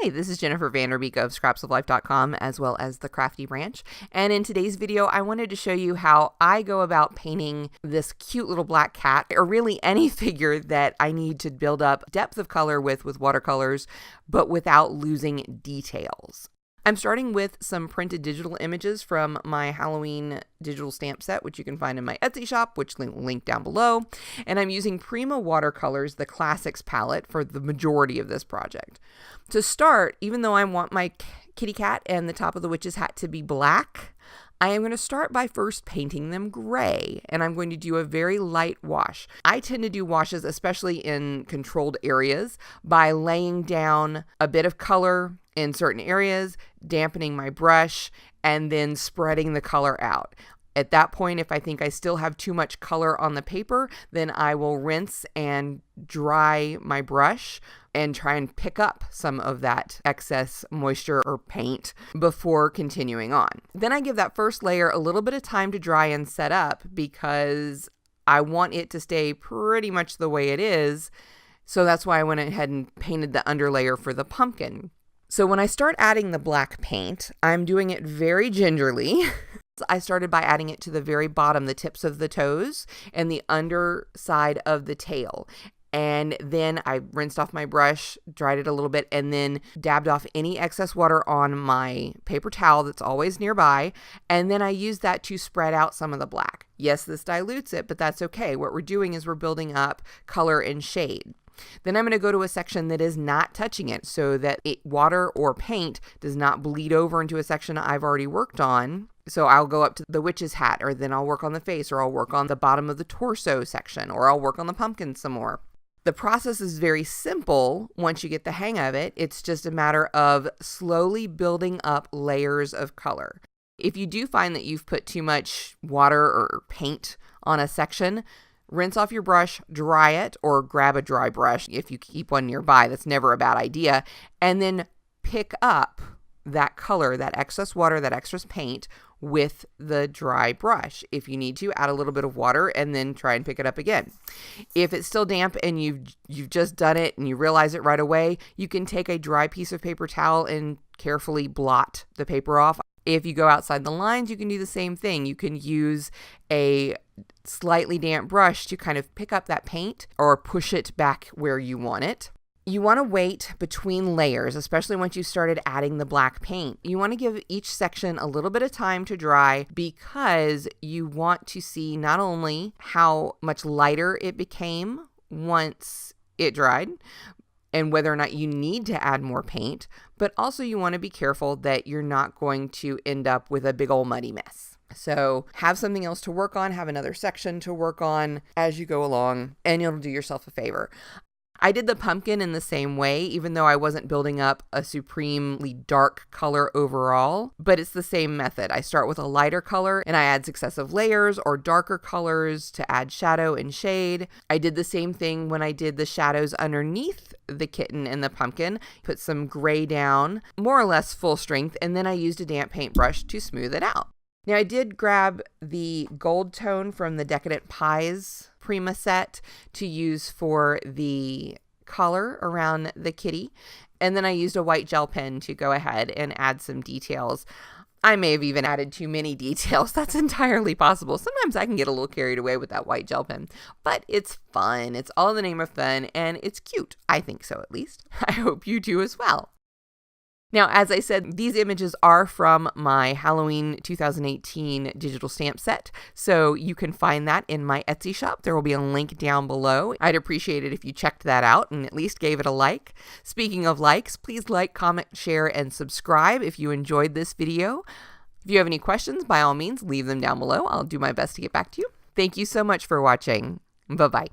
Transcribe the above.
Hi, this is Jennifer Vanderbeek of scrapsoflife.com as well as the Crafty Branch. And in today's video, I wanted to show you how I go about painting this cute little black cat, or really any figure that I need to build up depth of color with watercolors, but without losing details. I'm starting with some printed digital images from my Halloween digital stamp set, which you can find in my Etsy shop, which link down below. And I'm using Prima Watercolors, the Classics palette, for the majority of this project. To start, even though I want my kitty cat and the top of the witch's hat to be black, I am going to start by first painting them gray, and I'm going to do a very light wash. I tend to do washes, especially in controlled areas, by laying down a bit of color in certain areas, dampening my brush, and then spreading the color out. At that point, if I think I still have too much color on the paper, then I will rinse and dry my brush and try and pick up some of that excess moisture or paint before continuing on. Then I give that first layer a little bit of time to dry and set up because I want it to stay pretty much the way it is. So that's why I went ahead and painted the underlayer for the pumpkin. So when I start adding the black paint, I'm doing it very gingerly. I started by adding it to the very bottom, the tips of the toes and the underside of the tail. And then I rinsed off my brush, dried it a little bit, and then dabbed off any excess water on my paper towel that's always nearby. And then I used that to spread out some of the black. Yes, this dilutes it, but that's okay. What we're doing is we're building up color and shade. Then I'm going to go to a section that is not touching it so that water or paint does not bleed over into a section I've already worked on. So I'll go up to the witch's hat, or then I'll work on the face, or I'll work on the bottom of the torso section, or I'll work on the pumpkin some more. The process is very simple once you get the hang of it. It's just a matter of slowly building up layers of color. If you do find that you've put too much water or paint on a section, rinse off your brush, dry it, or grab a dry brush if you keep one nearby. That's never a bad idea. And then pick up that color, that excess water, that excess paint with the dry brush. If you need to, add a little bit of water and then try and pick it up again. If it's still damp and you've just done it and you realize it right away, you can take a dry piece of paper towel and carefully blot the paper off. If you go outside the lines, you can do the same thing. You can use a slightly damp brush to kind of pick up that paint or push it back where you want it. You want to wait between layers, especially once you started adding the black paint. You want to give each section a little bit of time to dry because you want to see not only how much lighter it became once it dried, and whether or not you need to add more paint, but also you want to be careful that you're not going to end up with a big old muddy mess. So have something else to work on, have another section to work on as you go along, and you'll do yourself a favor. I did the pumpkin in the same way, even though I wasn't building up a supremely dark color overall, but it's the same method. I start with a lighter color and I add successive layers or darker colors to add shadow and shade. I did the same thing when I did the shadows underneath the kitten and the pumpkin, put some gray down, more or less full strength, and then I used a damp paintbrush to smooth it out. Now I did grab the gold tone from the Decadent Pies Prima set to use for the collar around the kitty. And then I used a white gel pen to go ahead and add some details. I may have even added too many details. That's entirely possible. Sometimes I can get a little carried away with that white gel pen, but it's fun. It's all in the name of fun, and it's cute. I think so, at least. I hope you do as well. Now, as I said, these images are from my Halloween 2018 digital stamp set, so you can find that in my Etsy shop. There will be a link down below. I'd appreciate it if you checked that out and at least gave it a like. Speaking of likes, please like, comment, share, and subscribe if you enjoyed this video. If you have any questions, by all means, leave them down below. I'll do my best to get back to you. Thank you so much for watching. Bye-bye.